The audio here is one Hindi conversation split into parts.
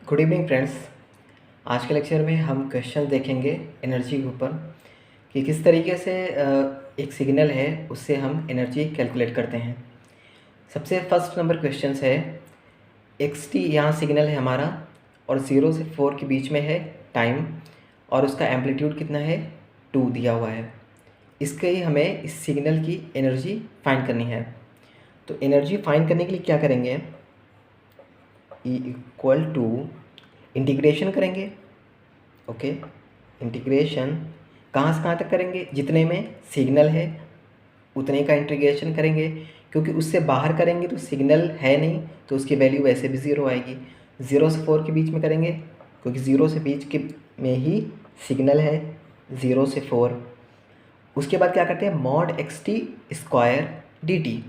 Good evening friends. आज के लेक्चर में हम क्वेश्चन देखेंगे एनर्जी के ऊपर कि किस तरीके से एक सिग्नल है उससे हम एनर्जी कैलकुलेट करते हैं। सबसे फर्स्ट नंबर क्वेश्चन है एक्स टी, यहाँ सिग्नल है हमारा और 0 से 4 के बीच में है टाइम और उसका एम्पलीट्यूड कितना है 2 दिया हुआ है। इसके ही हमें इस सिग्नल की एनर्जी फाइंड करनी है। तो एनर्जी फाइंड करने के लिए क्या करेंगे, E इक्वल टू इंटीग्रेशन करेंगे। ओके, इंटीग्रेशन कहाँ से कहाँ तक करेंगे, जितने में सिग्नल है उतने का इंटीग्रेशन करेंगे, क्योंकि उससे बाहर करेंगे तो सिग्नल है नहीं तो उसकी वैल्यू वैसे भी 0 आएगी। 0 से 4 के बीच में करेंगे क्योंकि 0 से बीच के में ही सिग्नल है, 0 से 4। उसके बाद क्या करते हैं, mod x T square D T.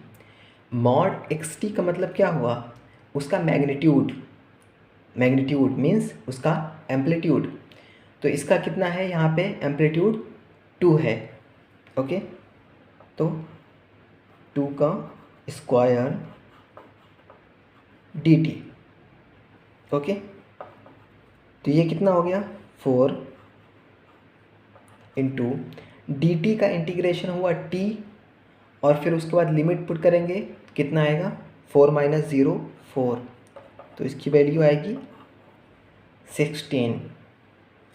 Mod x T का मतलब क्या हुआ, उसका मैग्नीट्यूड, मैग्नीट्यूड मीन्स उसका एम्पलीट्यूड। तो इसका कितना है, यहाँ पे एम्पलीट्यूड 2 है। ओके, तो 2 का स्क्वायर डी टी। ओके, तो ये कितना हो गया 4 इंटू डी टी का इंटीग्रेशन हुआ टी और फिर उसके बाद लिमिट पुट करेंगे, कितना आएगा 4 माइनस 0 4, तो इसकी वैल्यू आएगी 16।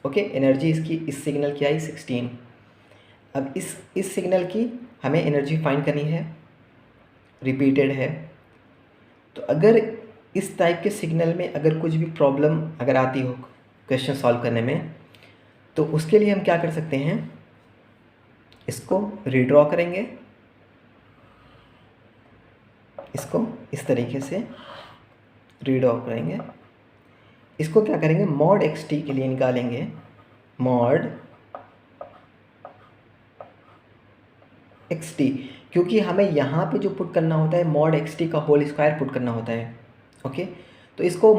ओके, एनर्जी इसकी इस सिग्नल की आई 16। अब इस सिग्नल की हमें एनर्जी फाइंड करनी है, रिपीटेड है। तो अगर इस टाइप के सिग्नल में अगर कुछ भी प्रॉब्लम अगर आती हो क्वेश्चन सॉल्व करने में, तो उसके लिए हम क्या कर सकते हैं, इसको रीड्रॉ करेंगे, इसको इस तरीके से रीड्रॉ करेंगे। इसको क्या करेंगे, मॉड एक्स टी के लिए निकालेंगे, मॉड एक्स टी, क्योंकि हमें यहाँ पे जो पुट करना होता है मॉड एक्स टी का होल स्क्वायर पुट करना होता है। ओके, तो इसको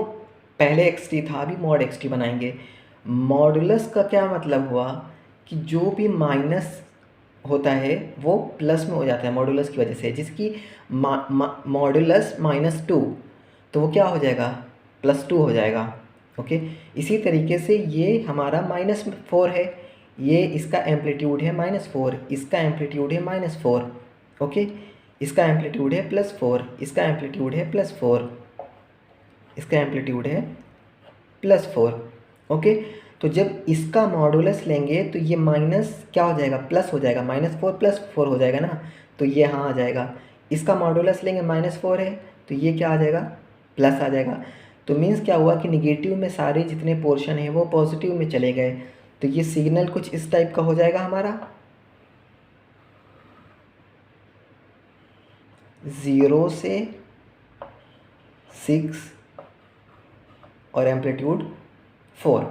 पहले एक्स टी था, अभी मॉड एक्स टी बनाएंगे। मॉडुलस का क्या मतलब हुआ कि जो भी माइनस होता है वो प्लस में हो जाता है मॉडुलस की वजह से, जिसकी मॉडुलस -2, तो वो क्या हो जाएगा +2 हो जाएगा। ओके, इसी तरीके से ये हमारा -4 है, ये इसका एम्पलीट्यूड है -4, इसका एम्पलीट्यूड है -4। ओके, इसका एम्पलीट्यूड है +4, इसका एम्पलीट्यूड है +4, इसका एम्पलीट्यूड है +4। ओके, तो जब इसका मॉडुलस लेंगे तो ये माइनस क्या हो जाएगा, प्लस हो जाएगा, -4 + 4 हो जाएगा ना, तो ये यहाँ आ जाएगा। इसका मॉडुलस लेंगे -4 है तो ये क्या आ जाएगा, प्लस आ जाएगा। तो मीन्स क्या हुआ कि निगेटिव में सारे जितने पोर्शन हैं वो पॉजिटिव में चले गए, तो ये सिग्नल कुछ इस टाइप का हो जाएगा हमारा, 0 से 6 और एम्पलीट्यूड 4।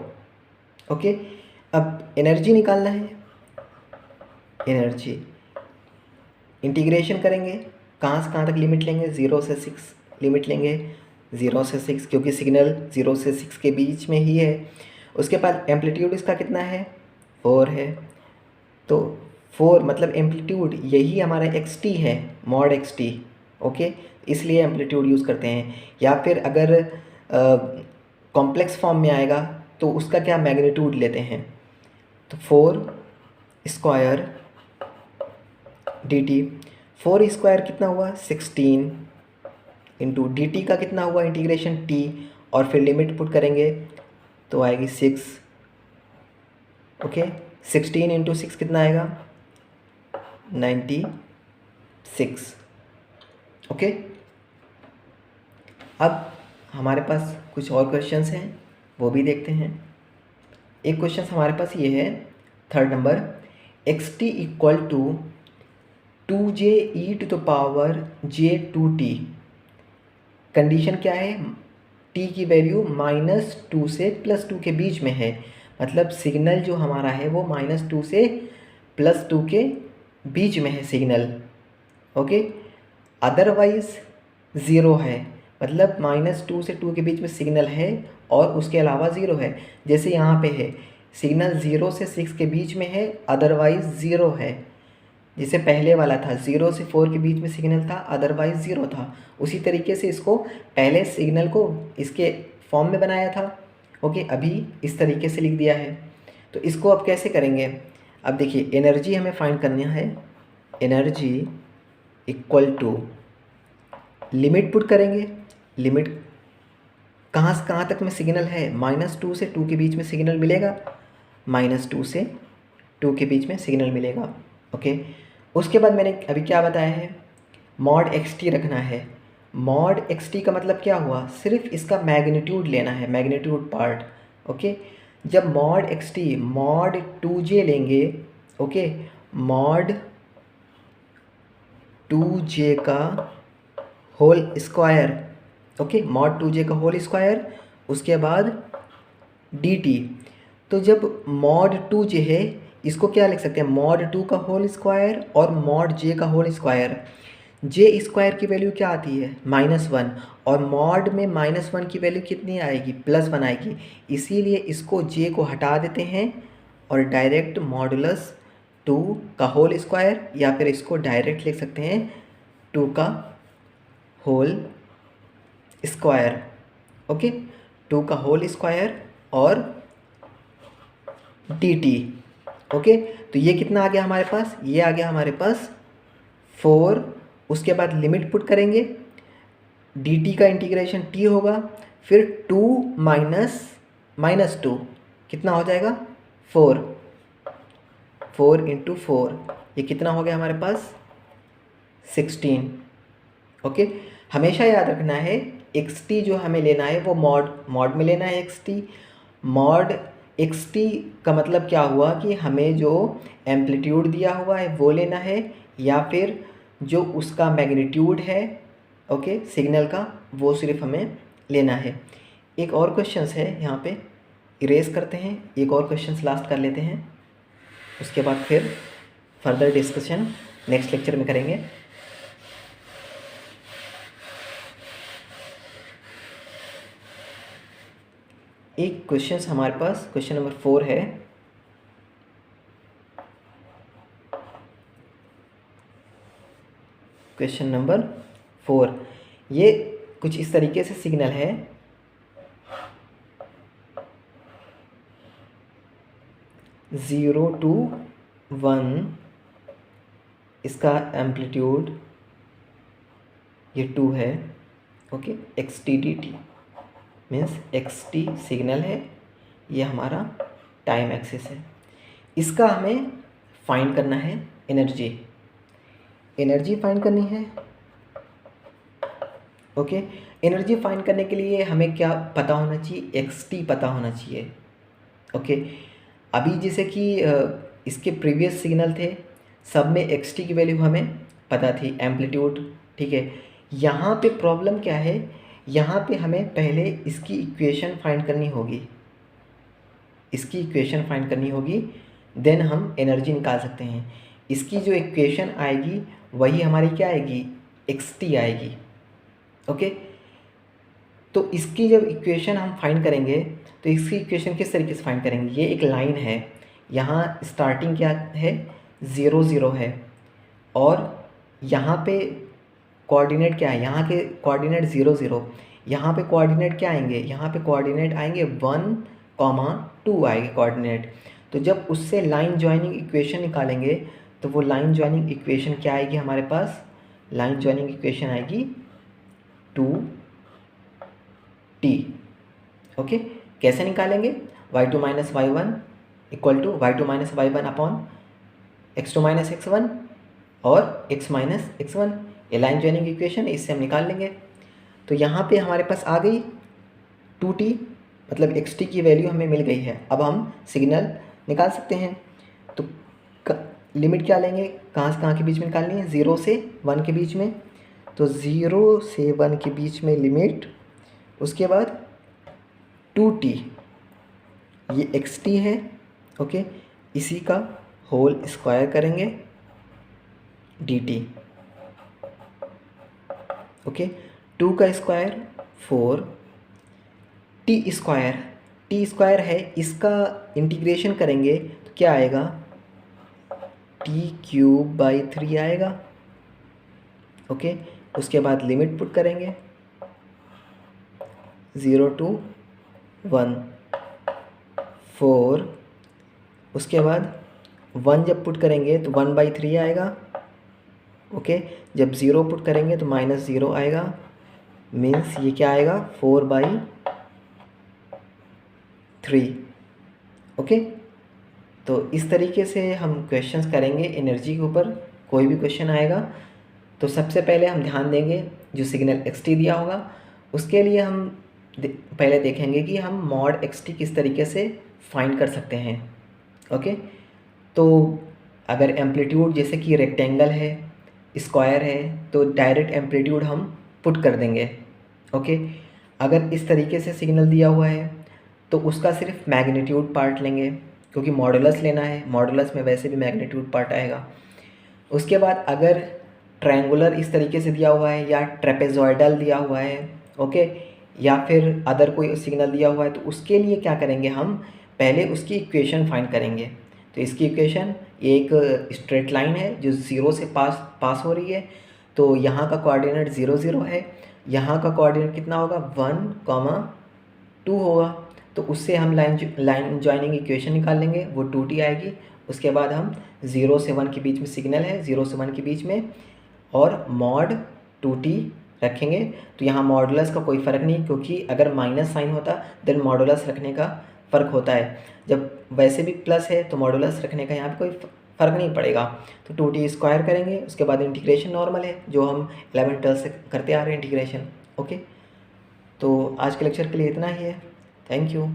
ओके, अब एनर्जी निकालना है, एनर्जी इंटीग्रेशन करेंगे, कहाँ से कहाँ तक लिमिट लेंगे, 0 से 6 लिमिट लेंगे, 0 से 6 क्योंकि सिग्नल 0 से 6 के बीच में ही है। उसके बाद एम्पलीट्यूड इसका कितना है 4 है, तो 4 मतलब एम्पलीट्यूड यही हमारा एक्स टी है, मॉड एक्स टी। ओके, इसलिए एम्पलीट्यूड यूज़ करते हैं। या फिर अगर कॉम्प्लेक्स फॉर्म में आएगा तो उसका क्या मैग्नीट्यूड लेते हैं, तो 4 स्क्वायर डी टी। 4 स्क्वायर कितना हुआ 16 इंटू डी टी का कितना हुआ इंटीग्रेशन टी और फिर लिमिट पुट करेंगे तो आएगी 6। ओके, 16 इंटू 6 कितना आएगा 96। ओके, अब हमारे पास कुछ और क्वेश्चंस हैं वो भी देखते हैं। एक क्वेश्चन हमारे पास ये है, third number, X T equal to 2je⁻j2t। Condition क्या है, t की वैल्यू -2 से +2 के बीच में है, मतलब सिग्नल जो हमारा है वो -2 से +2 के बीच में है सिग्नल। ओके, अदरवाइज 0 है, मतलब -2 से 2 के बीच में सिग्नल है और उसके अलावा 0 है। जैसे यहाँ पे है सिग्नल 0 से 6 के बीच में है, अदरवाइज 0 है। जैसे पहले वाला था 0 से 4 के बीच में सिग्नल था, अदरवाइज 0 था। उसी तरीके से इसको पहले सिग्नल को इसके फॉर्म में बनाया था ओके, अभी इस तरीके से लिख दिया है। तो इसको अब कैसे करेंगे? अब देखिए, एनर्जी हमें फाइंड करना है। Energy equal to limit put करेंगे। लिमिट कहाँ से कहाँ तक में सिग्नल है? -2 से 2 के बीच में सिग्नल मिलेगा। -2 से 2 के बीच में सिग्नल मिलेगा। ओके, उसके बाद मैंने अभी क्या बताया है? मॉड xt रखना है। मॉड xt का मतलब क्या हुआ? सिर्फ इसका मैग्नीट्यूड लेना है, मैग्नीट्यूड पार्ट। ओके, जब मॉड xt मॉड 2j लेंगे, ओके, मॉड 2j का whole square, okay, mod 2j का होल स्क्वायर, उसके बाद dt। तो जब मॉड 2j है, इसको क्या लिख सकते हैं? मॉड 2 का होल स्क्वायर और मॉड j का होल स्क्वायर। जे स्क्वायर की वैल्यू क्या आती है? -1, और मॉड में -1 की वैल्यू कितनी आएगी? +1 आएगी। इसीलिए इसको जे को हटा देते हैं और डायरेक्ट मॉडुलस 2 का होल स्क्वायर, या फिर इसको डायरेक्ट लिख सकते हैं 2 का होल स्क्वायर। ओके, 2 का होल स्क्वायर और dt। ओके, तो ये कितना आ गया हमारे पास? ये आ गया हमारे पास 4। उसके बाद लिमिट पुट करेंगे, dt का इंटीग्रेशन t होगा, फिर 2 माइनस 2 कितना हो जाएगा? 4। 4 × 4 ये कितना हो गया हमारे पास? 16। ओके, हमेशा याद रखना है xt जो हमें लेना है वो मॉड में लेना है। xt मॉड xt का मतलब क्या हुआ कि हमें जो एम्पलीट्यूड दिया हुआ है वो लेना है, या फिर जो उसका मैग्नीट्यूड है, ओके, सिग्नल का, वो सिर्फ हमें लेना है। एक और क्वेश्चंस है यहाँ पे, इरेज करते हैं, एक और क्वेश्चंस लास्ट कर लेते हैं, उसके बाद फिर फर्दर डिस्कशन नेक्स्ट लेक्चर में करेंगे। एक क्वेश्चंस हमारे पास क्वेश्चन नंबर 4 है। क्वेश्चन नंबर 4 ये कुछ इस तरीके से सिग्नल है। 0 to 1 इसका एम्पलीट्यूड ये 2 है। Okay, xt dt means xt signal है, ये हमारा टाइम एक्सिस है। इसका हमें फाइंड करना है एनर्जी। एनर्जी फाइंड करनी है। ओके, एनर्जी फाइंड करने के लिए हमें क्या पता होना चाहिए? xt पता होना चाहिए। ओके, अभी जैसे कि इसके प्रीवियस सिग्नल थे, सब में xt की वैल्यू हमें पता थी, एम्पलीट्यूड, ठीक है। यहाँ पे प्रॉब्लम क्या है? यहाँ पे हमें पहले इसकी इक्वेशन फाइंड करनी होगी, इसकी इक्वेशन फाइंड करनी होगी, देन हम एनर्जी निकाल सकते हैं। इसकी जो इक्वेशन आएगी वही हमारी क्या आएगी? xt आएगी। ओके, तो इसकी जब इक्वेशन हम फाइंड करेंगे तो इसकी इक्वेशन किस तरीके से फाइंड करेंगे? ये एक लाइन है, यहाँ स्टार्टिंग क्या है? 0 0 है, और यहाँ पे कोऑर्डिनेट क्या है? यहाँ के कोऑर्डिनेट 0 0, यहाँ पे कोऑर्डिनेट क्या आएंगे? यहाँ पे कोऑर्डिनेट आएंगे 1, 2 आएंगे कोऑर्डिनेट। तो जब उससे लाइन जॉइनिंग इक्वेशन निकालेंगे तो वो लाइन जॉइनिंग इक्वेशन क्या आएगी हमारे पास? लाइन जॉइनिंग इक्वेशन आएगी 2t। ओके, कैसे निकालेंगे? y2 minus y1 equal to y2 minus y1 upon x2 minus x1 और x माइनस x1, ये लाइन जॉइनिंग इक्वेशन है, इससे हम निकाल लेंगे। तो यहाँ पे हमारे पास आ गई 2t, मतलब xt की वैल्यू हमें मिल गई है। अब हम सिग्नल निकाल सकते हैं। तो लिमिट क्या लेंगे? कहाँ से कहाँ के बीच में निकालनी है? 0 से 1 के बीच में। तो 0 से 1 के बीच में लिमिट, उसके बाद 2t, ये xt है, ओके, इसी का होल स्क्वायर करेंगे dt। ओके, 2 का स्क्वायर 4, टी स्क्वायर है, इसका इंटीग्रेशन करेंगे तो क्या आएगा? t³/3 आएगा। ओके, उसके बाद लिमिट पुट करेंगे 0 to 1, 4, उसके बाद 1 जब पुट करेंगे तो 1/3 आएगा। ओके, जब 0 पुट करेंगे तो -0 आएगा। मीन्स ये क्या आएगा, 4/3। ओके, तो इस तरीके से हम क्वेश्चंस करेंगे एनर्जी के ऊपर। कोई भी क्वेश्चन आएगा तो सबसे पहले हम ध्यान देंगे जो सिग्नल xt दिया होगा उसके लिए हम पहले देखेंगे कि हम मॉड xt किस तरीके से फाइंड कर सकते हैं। ओके, तो अगर एम्पलीट्यूड जैसे कि रेक्टेंगल है, स्क्वायर है, तो डायरेक्ट एम्पलीट्यूड हम पुट कर देंगे। ओके, अगर इस तरीके से सिग्नल दिया हुआ है तो उसका सिर्फ मैग्नीट्यूड पार्ट लेंगे, क्योंकि मॉडुलस लेना है, मॉडुलस में वैसे भी मैग्नीट्यूड पार्ट आएगा। उसके बाद अगर ट्रायंगुलर इस तरीके से दिया हुआ है या ट्रेपेजॉइडल दिया हुआ है, ओके, या फिर अदर कोई सिग्नल दिया हुआ है, तो उसके लिए क्या करेंगे, हम पहले उसकी इक्वेशन फाइंड करेंगे। तो इसकी इक्वेशन, एक स्ट्रेट लाइन है जो 0 से पास हो रही है, तो यहाँ का कोऑर्डिनेट 0 0 है, यहाँ का कोऑर्डिनेट कितना होगा, 1, 2 होगा। तो उससे हम लाइन जॉइनिंग इक्वेशन निकाल लेंगे, वो 2t आएगी। उसके बाद हम 0 से 1 के बीच में सिग्नल है, 0 से 1 के बीच में, और मॉड 2t रखेंगे। तो यहाँ मॉडुलस का कोई फ़र्क नहीं, क्योंकि अगर माइनस साइन होता देन मॉडुलस रखने का फ़र्क होता है। जब वैसे भी प्लस है तो मॉडुलस रखने का यहाँ पे कोई फ़र्क नहीं पड़ेगा। तो 2t स्क्वायर करेंगे, उसके बाद इंटीग्रेशन नॉर्मल है जो हम 11 12 से करते आ रहे हैं इंटीग्रेशन। ओके, तो आज के लेक्चर के लिए इतना ही है। Thank you.